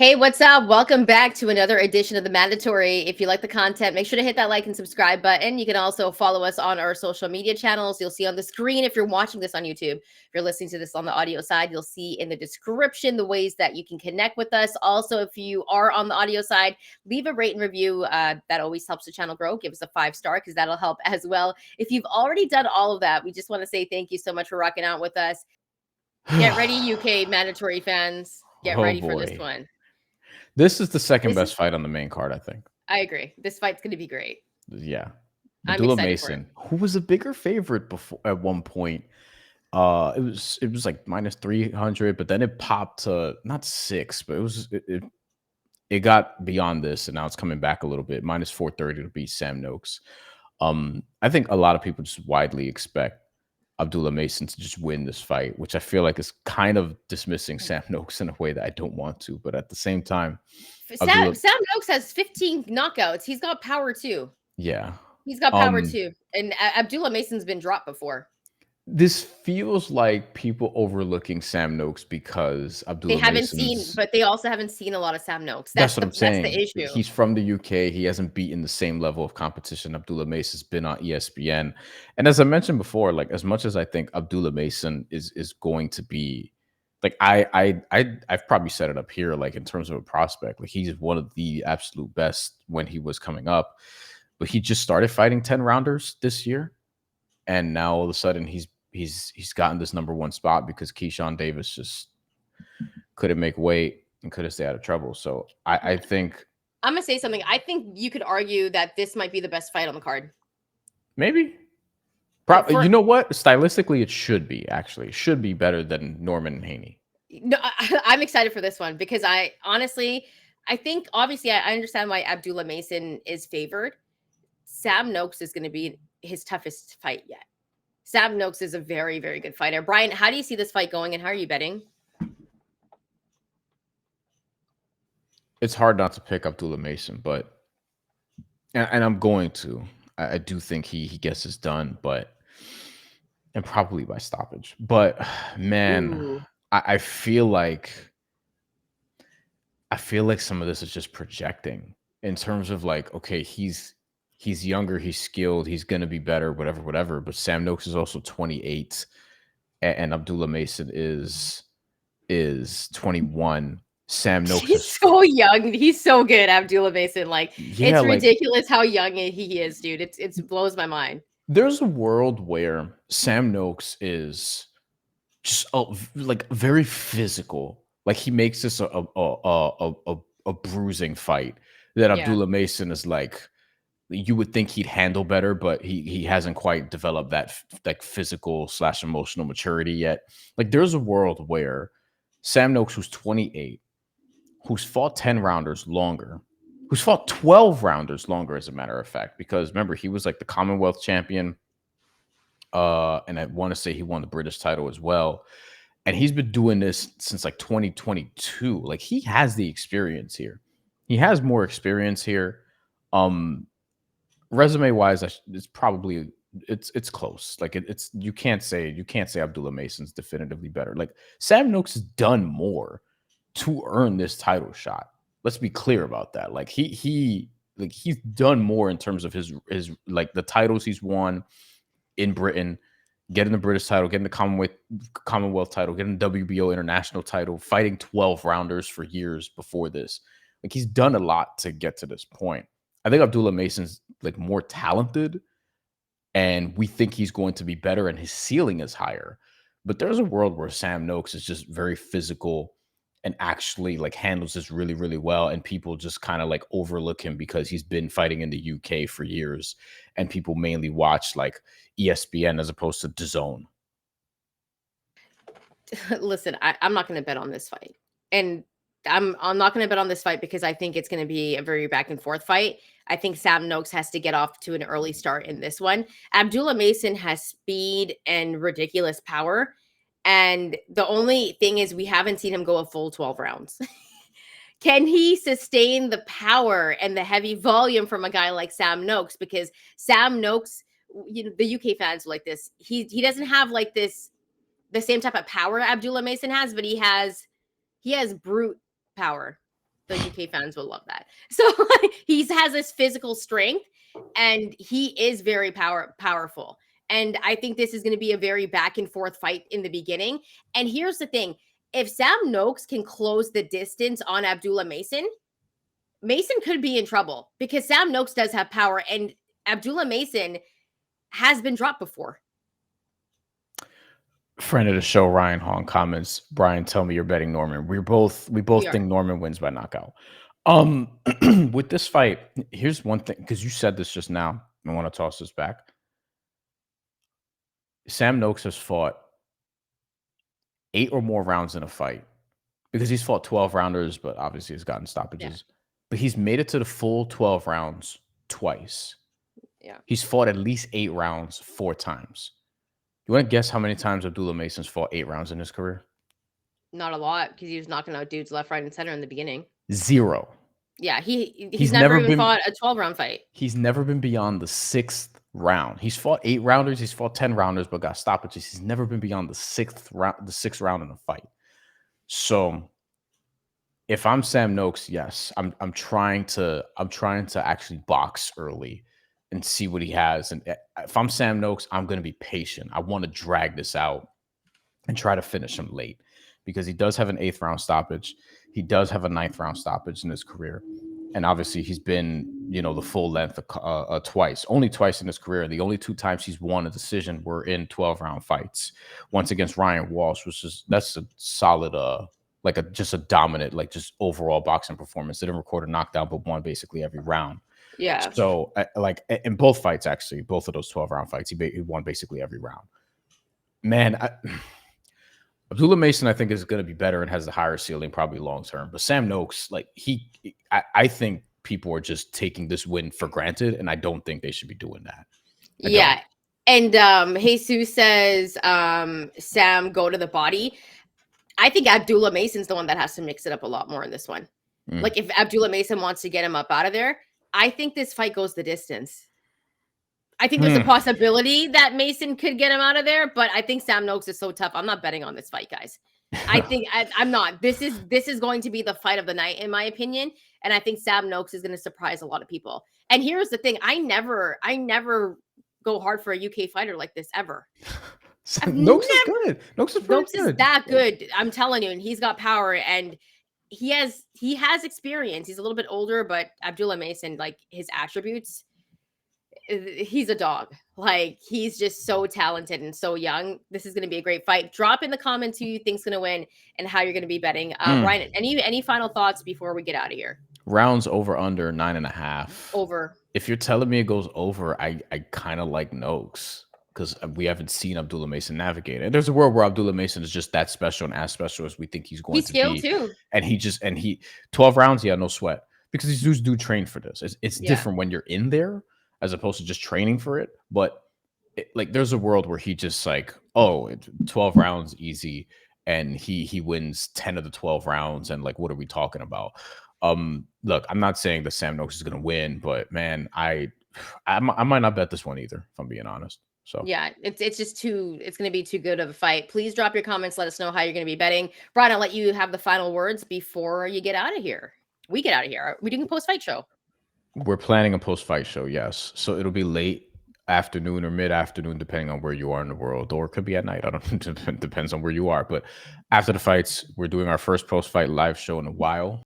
Hey, what's up? Welcome back to another edition of the Mandatory. If you like the content, make sure to hit that like and subscribe button. You can also follow us on our social media channels. You'll see on the screen if you're watching this on YouTube. If you're listening to this on the audio side, you'll see in the description the ways that you can connect with us. Also, if you are on the audio side, leave a rate and review. That always helps the channel grow. Give us a 5-star because that'll help as well. If you've already done all of that, we just want to say thank you so much for rocking out with us. Get ready, UK Mandatory fans. Get Oh ready for this boy. one. This is the second This is best fight on the main card, I think. I agree. This fight's going to be great. Yeah. I'm Abdullah excited for it. Mason, who was a bigger favorite before at one point. It was like minus 300, but then it popped to not 6, but it got beyond this, and now it's coming back a little bit, minus 430 to beat Sam Noakes. I think a lot of people just widely expect Abdullah Mason to just win this fight, which I feel like is kind of dismissing Sam Noakes in a way that I don't want to. But at the same time, Abdullah, Sam Noakes has 15 knockouts. He's got power too. yeah. He's got power Um, too. And Abdullah Mason's been dropped before. this feels like people overlooking Sam Noakes because They Abdullah haven't seen, Mason's. but they also haven't seen a lot of Sam Noakes. That's what I'm That's the saying. issue. He's from the UK. He hasn't beaten the same level of competition Abdullah Mason's been on ESPN. And as I mentioned before, like as much as I think Abdullah Mason is going to be like I've probably set it up here like in terms of a prospect. Like he's one of the absolute best when he was coming up. But he just started fighting 10 rounders this year. And now all of a sudden he's gotten this number one spot because Keyshawn Davis just couldn't make weight and couldn't stay out of trouble. So I think I'm going to say something. I think you could argue that this might be the best fight on the card. maybe. For You know what? Stylistically, it should be actually. It should be better than Norman and Haney. No, I'm excited for this one because I honestly, I think obviously I understand why Abdullah Mason is favored. Sam Noakes is going to be his toughest fight yet. Sam Noakes is a very, very good fighter. Bryan, how do you see this fight going and how are you betting? It's hard not to pick Abdullah Mason, but and I'm going to. I do think he gets this done, but and probably by stoppage. But man, Ooh. I feel like some of this is just projecting in terms of like, okay, he's younger, he's skilled, he's gonna be better, whatever, whatever. But Sam Noakes is also 28, and Abdullah Mason is 21. Sam Noakes He's is so young. He's so good, Abdullah Mason. Like yeah, it's like ridiculous how young he is, dude. It's blows my mind. there's a world where Sam Noakes is just like very physical. Like he makes this a bruising fight that Yeah. Abdullah Mason is like you would think he'd handle better, but he hasn't quite developed that like physical slash emotional maturity yet. Like there's a world where Sam Noakes, who's 28, who's fought 10 rounders longer, who's fought 12 rounders longer, as a matter of fact, because remember, he was like the Commonwealth champion. And I want to say he won the British title as well. And he's been doing this since like 2022. Like he has the experience here. He has more experience here. Resume wise, it's probably it's close. Like it's you can't say Abdullah Mason's definitively better. Like Sam Noakes has done more to earn this title shot. Let's be clear about that. Like he's done more in terms of his like the titles he's won in Britain, getting the British title, getting the Commonwealth title, getting the WBO international title, fighting 12 rounders for years before this. Like he's done a lot to get to this point. I think Abdullah Mason's like more talented and we think he's going to be better and his ceiling is higher. But there's a world where Sam Noakes is just very physical and actually like handles this really, really well. And people just kind of like overlook him because he's been fighting in the UK for years. And people mainly watch like ESPN as opposed to DAZN. Listen, I'm not going to bet on this fight, and I'm not going to bet on this fight because I think it's going to be a very back and forth fight. I think Sam Noakes has to get off to an early start in this one. Abdullah Mason has speed and ridiculous power, and the only thing is we haven't seen him go a full 12 rounds. Can he sustain the power and the heavy volume from a guy like Sam Noakes? Because Sam Noakes, you know, the UK fans are like this. He doesn't have like this the same type of power Abdullah Mason has, but he has brute power. the UK fans will love that. So he has this physical strength, and he is very powerful. And I think this is going to be a very back and forth fight in the beginning. And here's the thing: if Sam Noakes can close the distance on Abdullah Mason, Mason could be in trouble because Sam Noakes does have power, and Abdullah Mason has been dropped before. Friend of the show, Ryan Hong comments, Bryan, tell me you're betting Norman. We both think Norman wins by knockout. With this fight, here's one thing, because you said this just now. I want to toss this back. Sam Noakes has fought 8 or more rounds in a fight, because he's fought 12 rounders, but obviously has gotten stoppages. Yeah. But he's made it to the full 12 rounds twice. Yeah. He's fought at least 8 rounds 4 times. You want to guess how many times Abdullah Mason's fought 8 rounds in his career? Not a lot, because he was knocking out dudes left, right, and center in the beginning. 0. Yeah, he's never even fought a 12-round fight. He's never been beyond the 6th round. He's fought 8 rounders, he's fought 10 rounders, but got stoppages. He's never been beyond the 6th round in a fight. So if I'm Sam Noakes, yes, I'm trying to actually box early and see what he has. And if I'm Sam Noakes, I'm going to be patient. I want to drag this out and try to finish him late, because he does have an 8th round stoppage. He does have a 9th round stoppage in his career. And obviously he's been, the full length twice, only twice in his career. And the only 2 times he's won a decision were in 12-round fights. Once against Ryan Walsh, that's a solid, just a dominant, just overall boxing performance. Didn't record a knockdown, but won basically every round. Yeah. So in both fights, actually, both of those 12-round fights, he won basically every round. Man, Abdullah Mason, I think, is going to be better and has the higher ceiling probably long term. But Sam Noakes, I think people are just taking this win for granted, and I don't think they should be doing that. Yeah. And Jesus says, Sam, go to the body. I think Abdullah Mason's the one that has to mix it up a lot more in this one. Like, if Abdullah Mason wants to get him up out of there, I think this fight goes the distance. I think there's a possibility that Mason could get him out of there, but I think Sam Noakes is so tough. I'm not betting on this fight, guys. I think I'm not. This is going to be the fight of the night, in my opinion. And I think Sam Noakes is going to surprise a lot of people. And here's the thing: I never go hard for a UK fighter like this ever. Noakes is good. Noakes is that good. I'm telling you, and he's got power, and he has experience. He's a little bit older, but Abdullah Mason, his attributes, he's a dog. He's just so talented and so young. This is going to be a great fight. Drop in the comments who you think's going to win and how you're going to be betting. Bryan, any final thoughts before we get out of here? Rounds over under 9.5. Over. If you're telling me it goes over, I kind of like Noakes, because we haven't seen Abdullah Mason navigate it. There's a world where Abdullah Mason is just that special and as special as we think he's going to be. He's skilled too. And he 12 rounds, yeah, no sweat. Because these dudes do train for this. It's different when you're in there as opposed to just training for it. But there's a world where he just 12 rounds easy, and he wins 10 of the 12 rounds. And what are we talking about? Look, I'm not saying that Sam Noakes is going to win, but man, I might not bet this one either, if I'm being honest. So yeah, it's just it's going to be too good of a fight. Please drop your comments. Let us know how you're going to be betting. Bryan, I'll let you have the final words before you get out of here. We get out of here. We're doing a post-fight show. We're planning a post-fight show, yes. So it'll be late afternoon or mid-afternoon, depending on where you are in the world, or it could be at night. I don't know. Depends on where you are. But after the fights, we're doing our first post-fight live show in a while.